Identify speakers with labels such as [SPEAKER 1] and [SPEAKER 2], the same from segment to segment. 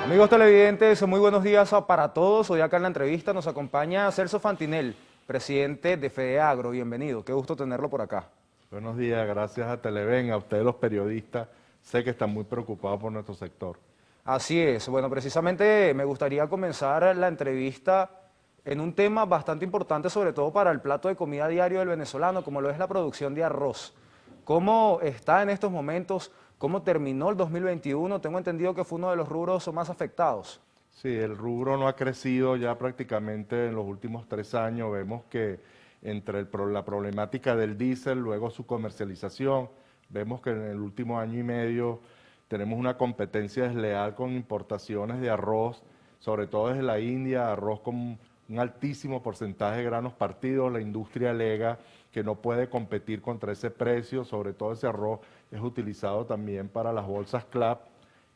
[SPEAKER 1] Amigos televidentes, muy buenos días para todos. Hoy acá en la entrevista nos acompaña Celso Fantinel, presidente de FEDEAGRO. Bienvenido, qué gusto tenerlo por acá.
[SPEAKER 2] Buenos días, gracias a Televen, a ustedes los periodistas. Sé que están muy preocupados por nuestro sector.
[SPEAKER 1] Así es, bueno, precisamente me gustaría comenzar la entrevista en un tema bastante importante, sobre todo para el plato de comida diario del venezolano, como lo es la producción de arroz. ¿Cómo está en estos momentos? ¿Cómo terminó el 2021? Tengo entendido que fue uno de los rubros más afectados.
[SPEAKER 2] Sí, el rubro no ha crecido ya prácticamente en los últimos 3 años. Vemos que entre la problemática del diésel, luego su comercialización, vemos que en el último año y medio tenemos una competencia desleal con importaciones de arroz, sobre todo desde la India, arroz con un altísimo porcentaje de granos partidos. La industria alega que no puede competir contra ese precio, sobre todo ese arroz es utilizado también para las bolsas CLAP,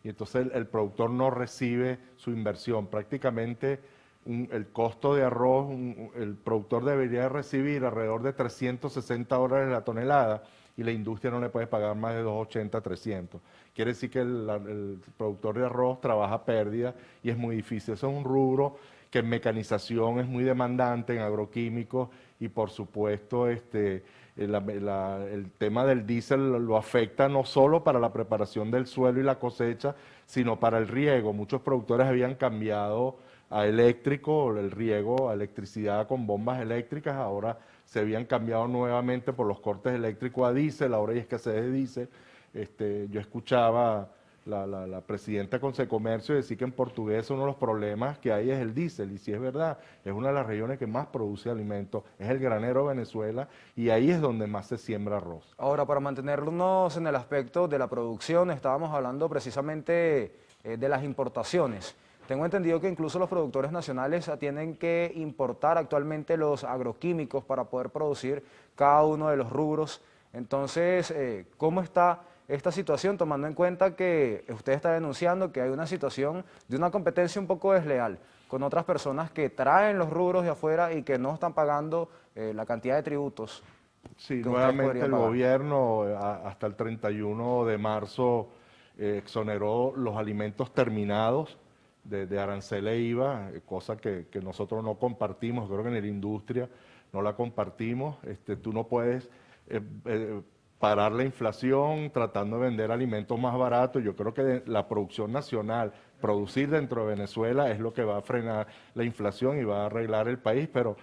[SPEAKER 2] y entonces el productor no recibe su inversión. Prácticamente el costo de arroz, el productor debería recibir alrededor de $360 la tonelada, y la industria no le puede pagar más de 280, 300. Quiere decir que el productor de arroz trabaja a pérdida y es muy difícil. Eso es un rubro que en mecanización es muy demandante, en agroquímicos, y por supuesto el tema del diésel lo afecta no solo para la preparación del suelo y la cosecha, sino para el riego. Muchos productores habían cambiado a eléctrico, el riego, a electricidad con bombas eléctricas. Ahora se habían cambiado nuevamente por los cortes eléctricos a diésel, ahora hay escasez de diésel. Yo escuchaba la presidenta de Consecomercio decir que en Portuguesa uno de los problemas que hay es el diésel, y si es verdad, es una de las regiones que más produce alimentos, es el granero de Venezuela, y ahí es donde más se siembra arroz.
[SPEAKER 1] Ahora, para mantenernos en el aspecto de la producción, estábamos hablando precisamente de las importaciones. Tengo entendido que incluso los productores nacionales tienen que importar actualmente los agroquímicos para poder producir cada uno de los rubros. Entonces, ¿cómo está esta situación, tomando en cuenta que usted está denunciando que hay una situación de una competencia un poco desleal con otras personas que traen los rubros de afuera y que no están pagando la cantidad de tributos
[SPEAKER 2] Sí,
[SPEAKER 1] que ustedes
[SPEAKER 2] nuevamente
[SPEAKER 1] podrían
[SPEAKER 2] el
[SPEAKER 1] pagar?
[SPEAKER 2] gobierno hasta el 31 de marzo exoneró los alimentos terminados de arancel e IVA, cosa que nosotros no compartimos. Creo que en la industria no la compartimos. Tú no puedes parar la inflación tratando de vender alimentos más baratos. Yo creo que la producción nacional, producir dentro de Venezuela, es lo que va a frenar la inflación y va a arreglar el país, pero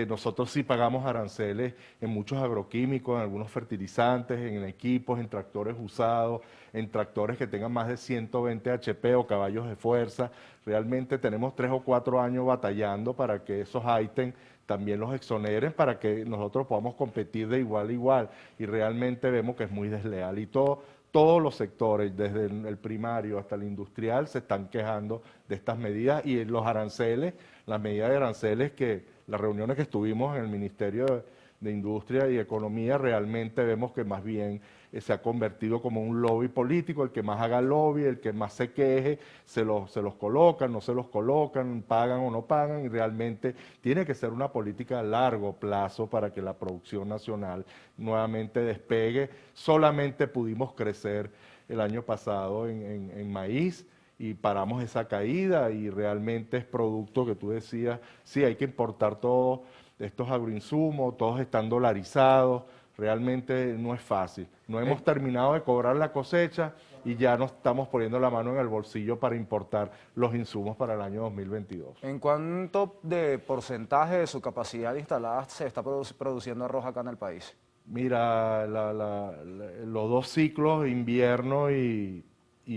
[SPEAKER 2] nosotros sí pagamos aranceles en muchos agroquímicos, en algunos fertilizantes, en equipos, en tractores usados, en tractores que tengan más de 120 HP o caballos de fuerza. Realmente tenemos 3 o 4 años batallando para que esos ítems también los exoneren, para que nosotros podamos competir de igual a igual, y realmente vemos que es muy desleal, y todos los sectores, desde el primario hasta el industrial, se están quejando de estas medidas, y los aranceles, las medidas de aranceles, que las reuniones que estuvimos en el Ministerio de Industria y Economía, realmente vemos que más bien se ha convertido como un lobby político. El que más haga lobby, el que más se queje, se los colocan, no se los colocan, pagan o no pagan, y realmente tiene que ser una política a largo plazo para que la producción nacional nuevamente despegue. Solamente pudimos crecer el año pasado en maíz, y paramos esa caída, y realmente es producto que tú decías, sí, hay que importar todos estos agroinsumos, todos están dolarizados. Realmente no es fácil. No hemos terminado de cobrar la cosecha y ya nos estamos poniendo la mano en el bolsillo para importar los insumos para el año 2022.
[SPEAKER 1] ¿En cuánto de porcentaje de su capacidad instalada se está produciendo arroz acá en el país?
[SPEAKER 2] Mira, los dos ciclos, invierno y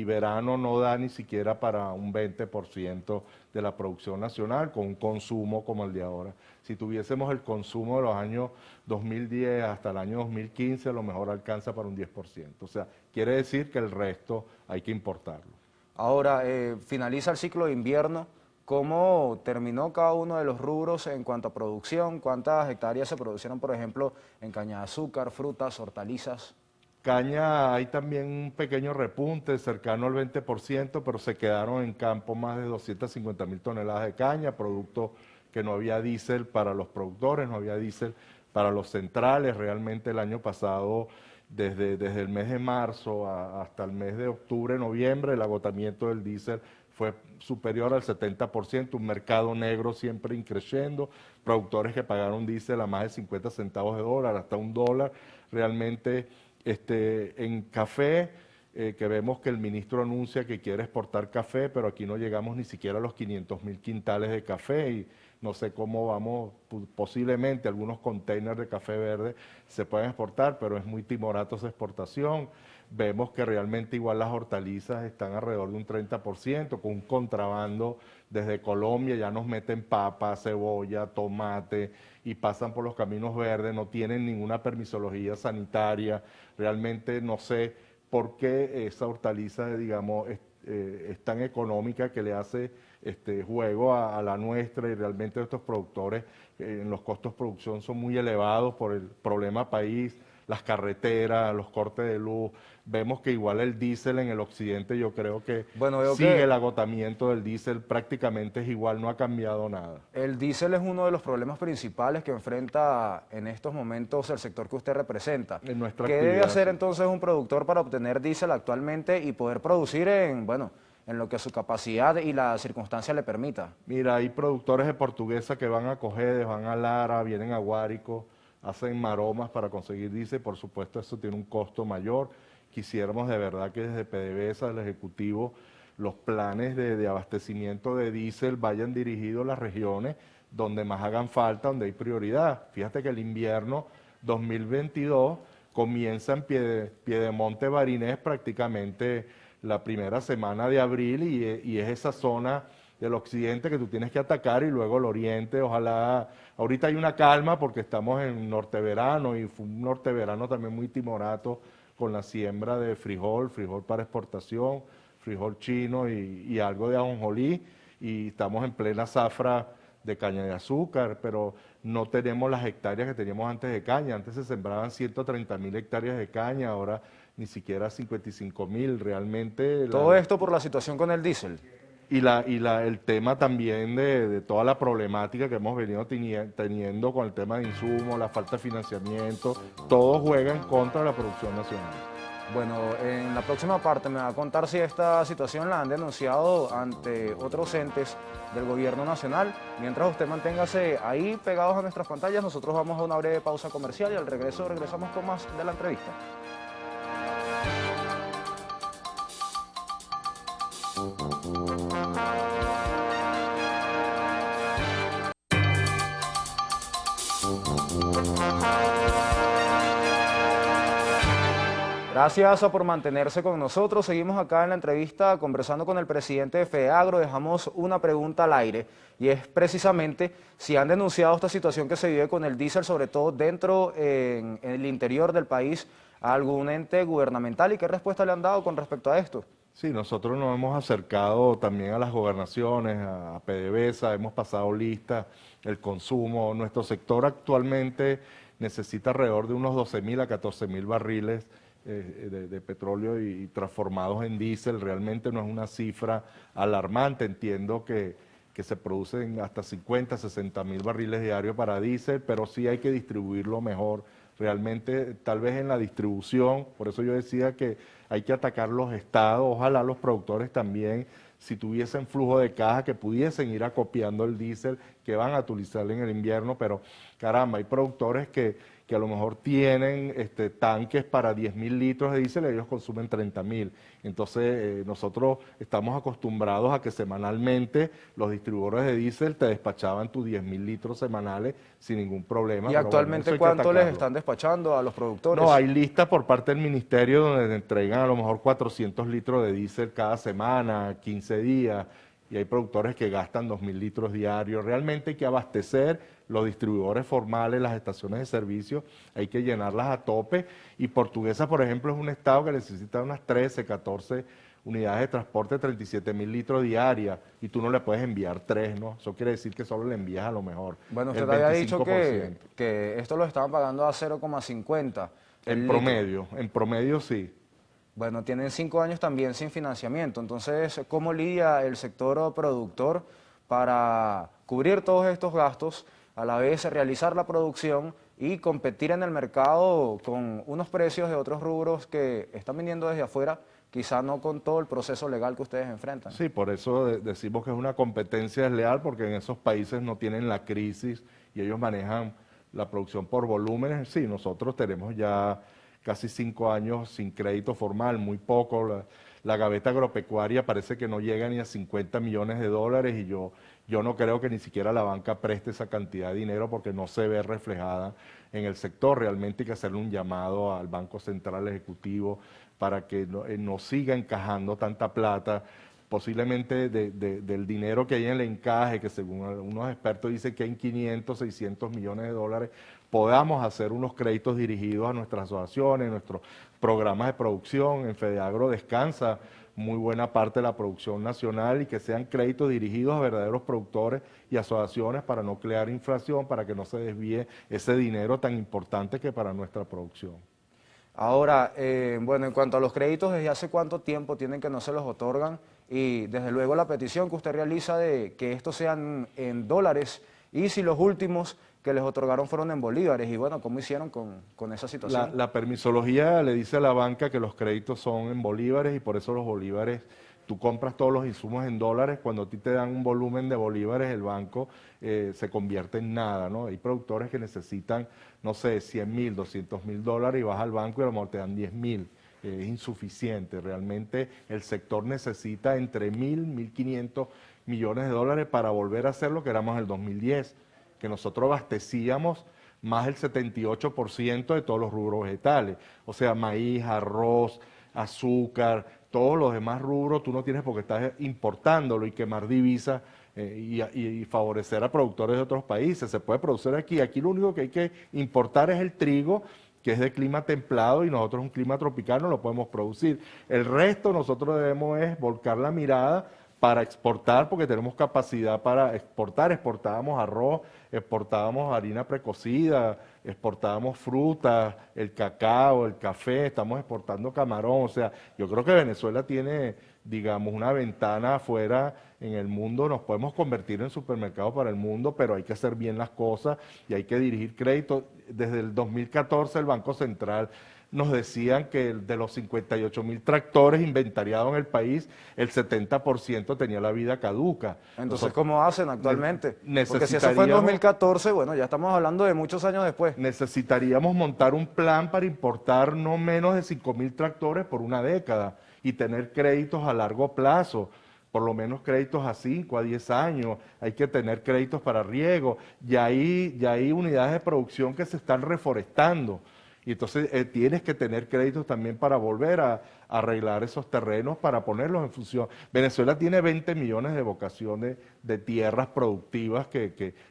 [SPEAKER 2] verano, no da ni siquiera para un 20% de la producción nacional, con un consumo como el de ahora. Si tuviésemos el consumo de los años 2010 hasta el año 2015, a lo mejor alcanza para un 10%. O sea, quiere decir que el resto hay que importarlo.
[SPEAKER 1] Ahora, finaliza el ciclo de invierno. ¿Cómo terminó cada uno de los rubros en cuanto a producción? ¿Cuántas hectáreas se producieron, por ejemplo, en caña de azúcar, frutas, hortalizas?
[SPEAKER 2] Caña hay también un pequeño repunte cercano al 20%, pero se quedaron en campo más de 250.000 toneladas de caña, producto que no había diésel para los productores, no había diésel para los centrales. Realmente el año pasado desde el mes de marzo hasta el mes de octubre, noviembre, el agotamiento del diésel fue superior al 70%, un mercado negro siempre increciendo, productores que pagaron diésel a más de 50 centavos de dólar, hasta $1. Realmente en café, que vemos que el ministro anuncia que quiere exportar café, pero aquí no llegamos ni siquiera a los 500.000 quintales de café y no sé cómo vamos, posiblemente algunos containers de café verde se pueden exportar, pero es muy timorato esa exportación. Vemos que realmente igual las hortalizas están alrededor de un 30%, con un contrabando desde Colombia, ya nos meten papa, cebolla, tomate y pasan por los caminos verdes, no tienen ninguna permisología sanitaria, realmente no sé por qué esa hortaliza, digamos, es tan económica que le hace juego a la nuestra y realmente estos productores en los costos de producción son muy elevados por el problema país, las carreteras, los cortes de luz. Vemos que igual el diésel en el occidente yo creo que
[SPEAKER 1] Bueno, veo
[SPEAKER 2] sigue
[SPEAKER 1] que
[SPEAKER 2] el agotamiento del diésel, prácticamente es igual, no ha cambiado nada.
[SPEAKER 1] el diésel es uno de los problemas principales que enfrenta en estos momentos el sector que usted representa.
[SPEAKER 2] En nuestra
[SPEAKER 1] ¿Qué debe
[SPEAKER 2] actividad,
[SPEAKER 1] hacer
[SPEAKER 2] sí.
[SPEAKER 1] entonces un productor para obtener diésel actualmente y poder producir en, bueno, en lo que su capacidad y la circunstancia le permita?
[SPEAKER 2] Mira, hay productores de Portuguesa que van a Cojedes, van a Lara, vienen a Guárico, hacen maromas para conseguir diésel, por supuesto eso tiene un costo mayor. Quisiéramos de verdad que desde PDVSA, el Ejecutivo, los planes de abastecimiento de diésel vayan dirigidos a las regiones donde más hagan falta, donde hay prioridad. Fíjate que el invierno 2022 comienza en Piedemonte, Barinés, prácticamente la primera semana de abril y es esa zona del occidente que tú tienes que atacar y luego el oriente, ojalá, ahorita hay una calma porque estamos en norteverano y fue un norteverano también muy timorato con la siembra de frijol para exportación, frijol chino y algo de ajonjolí y estamos en plena zafra de caña de azúcar, pero no tenemos las hectáreas que teníamos antes de caña. Antes se sembraban 130.000 hectáreas de caña, ahora ni siquiera 55.000. Realmente
[SPEAKER 1] Todo esto por la situación con el diésel.
[SPEAKER 2] el tema también de toda la problemática que hemos venido teniendo con el tema de insumos, la falta de financiamiento, todo juega en contra de la producción nacional.
[SPEAKER 1] Bueno, en la próxima parte me va a contar si esta situación la han denunciado ante otros entes del gobierno nacional. Mientras usted manténgase ahí pegados a nuestras pantallas, nosotros vamos a una breve pausa comercial y al regreso regresamos con más de la entrevista. Gracias por mantenerse con nosotros. Seguimos acá en la entrevista conversando con el presidente de FEDEAGRO. Dejamos una pregunta al aire y es precisamente si han denunciado esta situación que se vive con el diésel, sobre todo dentro en el interior del país, a algún ente gubernamental y qué respuesta le han dado con respecto a esto.
[SPEAKER 2] Sí, nosotros nos hemos acercado también a las gobernaciones, a PDVSA, hemos pasado lista, el consumo. Nuestro sector actualmente necesita alrededor de unos 12.000 a 14.000 barriles de petróleo y transformados en diésel. Realmente no es una cifra alarmante. Entiendo que se producen hasta 50, 60.000 barriles diarios para diésel, pero sí hay que distribuirlo mejor. Realmente, tal vez en la distribución, por eso yo decía que hay que atacar los estados, ojalá los productores también, si tuviesen flujo de caja, que pudiesen ir acopiando el diésel que van a utilizar en el invierno, pero caramba, hay productores que a lo mejor tienen tanques para 10.000 litros de diésel y ellos consumen 30.000. Entonces, nosotros estamos acostumbrados a que semanalmente los distribuidores de diésel te despachaban tus 10.000 litros semanales sin ningún problema.
[SPEAKER 1] ¿Y
[SPEAKER 2] pero
[SPEAKER 1] actualmente
[SPEAKER 2] bueno,
[SPEAKER 1] cuánto les están despachando a los productores?
[SPEAKER 2] No, hay listas por parte del ministerio donde entregan a lo mejor 400 litros de diésel cada semana, 15 días, y hay productores que gastan 2.000 litros diarios. Realmente hay que abastecer los distribuidores formales, las estaciones de servicio, hay que llenarlas a tope. Y Portuguesa, por ejemplo, es un estado que necesita unas 13, 14 unidades de transporte, 37.000 litros diarias, y tú no le puedes enviar 3, ¿no? Eso quiere decir que solo le envías a lo mejor
[SPEAKER 1] Bueno,
[SPEAKER 2] el
[SPEAKER 1] usted había dicho
[SPEAKER 2] 25%.
[SPEAKER 1] que esto lo estaban pagando a 0,50.
[SPEAKER 2] En promedio sí.
[SPEAKER 1] Bueno, tienen 5 años también sin financiamiento. Entonces, ¿cómo lidia el sector productor para cubrir todos estos gastos, a la vez realizar la producción y competir en el mercado con unos precios de otros rubros que están viniendo desde afuera, quizá no con todo el proceso legal que ustedes enfrentan.
[SPEAKER 2] Sí, por eso decimos que es una competencia desleal, porque en esos países no tienen la crisis y ellos manejan la producción por volúmenes. Sí, nosotros tenemos ya casi 5 años sin crédito formal, muy poco. La gaveta agropecuaria parece que no llega ni a 50 millones de dólares y yo no creo que ni siquiera la banca preste esa cantidad de dinero porque no se ve reflejada en el sector. Realmente hay que hacerle un llamado al Banco Central Ejecutivo para que no siga encajando tanta plata, posiblemente del dinero que hay en el encaje, que según unos expertos dicen que hay 500, 600 millones de dólares, podamos hacer unos créditos dirigidos a nuestras asociaciones, nuestros programas de producción. En Fedeagro descansa muy buena parte de la producción nacional y que sean créditos dirigidos a verdaderos productores y asociaciones para no crear inflación, para que no se desvíe ese dinero tan importante que para nuestra producción.
[SPEAKER 1] Ahora, bueno, en cuanto a los créditos, ¿desde hace cuánto tiempo tienen que no se los otorgan? Y desde luego la petición que usted realiza de que estos sean en dólares y si los últimos que les otorgaron fueron en bolívares. Y bueno, ¿cómo hicieron con esa situación?
[SPEAKER 2] La permisología le dice a la banca que los créditos son en bolívares y por eso los bolívares, tú compras todos los insumos en dólares, cuando a ti te dan un volumen de bolívares, el banco se convierte en nada, ¿no? Hay productores que necesitan, no sé, 100.000, 200.000 dólares y vas al banco y a lo mejor te dan 10.000. Es insuficiente. Realmente el sector necesita entre 1.000, 1.500 millones de dólares para volver a hacer lo que éramos en el 2010, que nosotros abastecíamos más del 78% de todos los rubros vegetales. O sea, maíz, arroz, azúcar, todos los demás rubros, tú no tienes por qué estar importándolo y quemar divisas y favorecer a productores de otros países. Se puede producir aquí. Aquí lo único que hay que importar es el trigo, que es de clima templado y nosotros un clima tropical no lo podemos producir. El resto nosotros debemos es volcar la mirada para exportar, porque tenemos capacidad para exportar. Exportábamos arroz, exportábamos harina precocida, exportábamos frutas, el cacao, el café, estamos exportando camarón. O sea, yo creo que Venezuela tiene, digamos, una ventana afuera en el mundo. Nos podemos convertir en supermercado para el mundo, pero hay que hacer bien las cosas y hay que dirigir crédito. Desde el 2014 el Banco Central nos decían que de los 58.000 tractores inventariados en el país, el 70% tenía la vida caduca.
[SPEAKER 1] Entonces, ¿cómo hacen actualmente? Porque si eso fue en
[SPEAKER 2] necesitaríamos
[SPEAKER 1] 2014, bueno, ya estamos hablando de muchos años después.
[SPEAKER 2] necesitaríamos montar un plan para importar no menos de 5.000 tractores por una década y tener créditos a largo plazo, por lo menos créditos a 5, a 10 años. Hay que tener créditos para riego. Ya hay unidades de producción que se están reforestando. Y entonces tienes que tener créditos también para volver a arreglar esos terrenos, para ponerlos en función. Venezuela tiene 20 millones de vocaciones de tierras productivas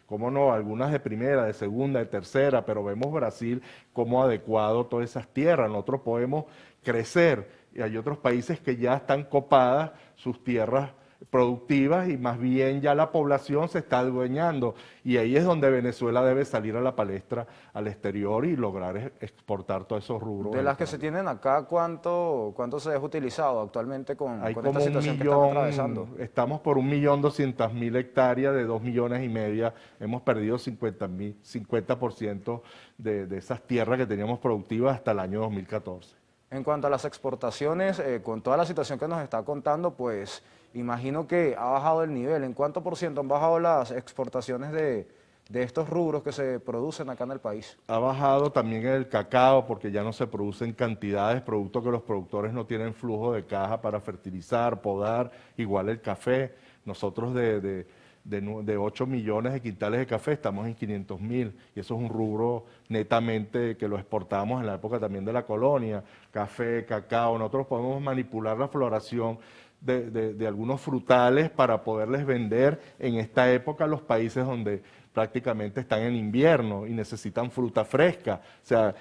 [SPEAKER 2] cómo no, algunas de primera, de segunda, de tercera, pero vemos Brasil como adecuado todas esas tierras. Nosotros podemos crecer y hay otros países que ya están copadas sus tierras productivas y más bien ya la población se está adueñando y ahí es donde Venezuela debe salir a la palestra al exterior y lograr exportar todos esos rubros.
[SPEAKER 1] De las que se tienen acá, ¿cuánto se deja utilizado actualmente con
[SPEAKER 2] Hay
[SPEAKER 1] esta
[SPEAKER 2] como
[SPEAKER 1] situación que están atravesando?
[SPEAKER 2] estamos por 1.200.000 hectáreas de 2,5 millones. Hemos perdido 50% de esas tierras que teníamos productivas hasta el año 2014.
[SPEAKER 1] En cuanto a las exportaciones, con toda la situación que nos está contando, pues imagino que ha bajado el nivel. ¿En cuánto por ciento han bajado las exportaciones de estos rubros que se producen acá en el país?
[SPEAKER 2] Ha bajado también el cacao porque ya no se producen cantidades, producto que los productores no tienen flujo de caja para fertilizar, podar, igual el café. Nosotros de 8 millones de quintales de café estamos en 500.000 y eso es un rubro netamente que lo exportamos en la época también de la colonia, café, cacao. Nosotros podemos manipular la floración de algunos frutales para poderles vender en esta época a los países donde prácticamente están en invierno y necesitan fruta fresca. O sea,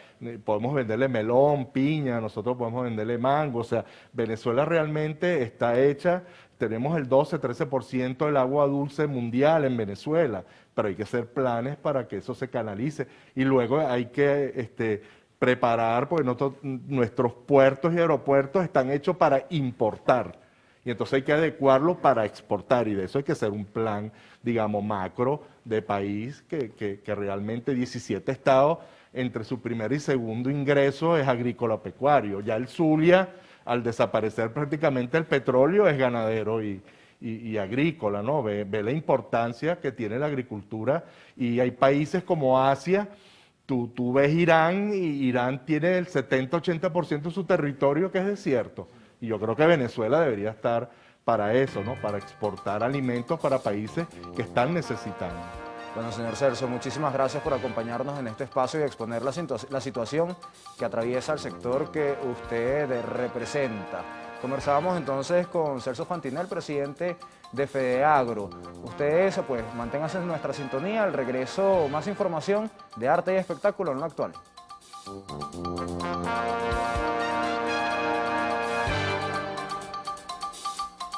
[SPEAKER 2] podemos venderle melón, piña, nosotros podemos venderle mango. O sea, Venezuela realmente está hecha, tenemos el 12-13% del agua dulce mundial en Venezuela, pero hay que hacer planes para que eso se canalice. Y luego hay que preparar, porque nuestros puertos y aeropuertos están hechos para importar. Y entonces hay que adecuarlo para exportar, y de eso hay que hacer un plan, digamos, macro de país que realmente 17 estados, entre su primer y segundo ingreso es agrícola-pecuario. Ya el Zulia, al desaparecer prácticamente el petróleo, es ganadero y agrícola, ¿no? Ve la importancia que tiene la agricultura, y hay países como Asia. Tú ves Irán, y Irán tiene el 70-80% de su territorio que es desierto. Y yo creo que Venezuela debería estar para eso, ¿no? Para exportar alimentos para países que están necesitando.
[SPEAKER 1] Bueno, señor Celso, muchísimas gracias por acompañarnos en este espacio y exponer la situación que atraviesa el sector que usted representa. Conversábamos entonces con Celso Fantinel, presidente de FEDEAGRO. Ustedes, pues, manténganse en nuestra sintonía. Al regreso, más información de arte y espectáculo en lo actual.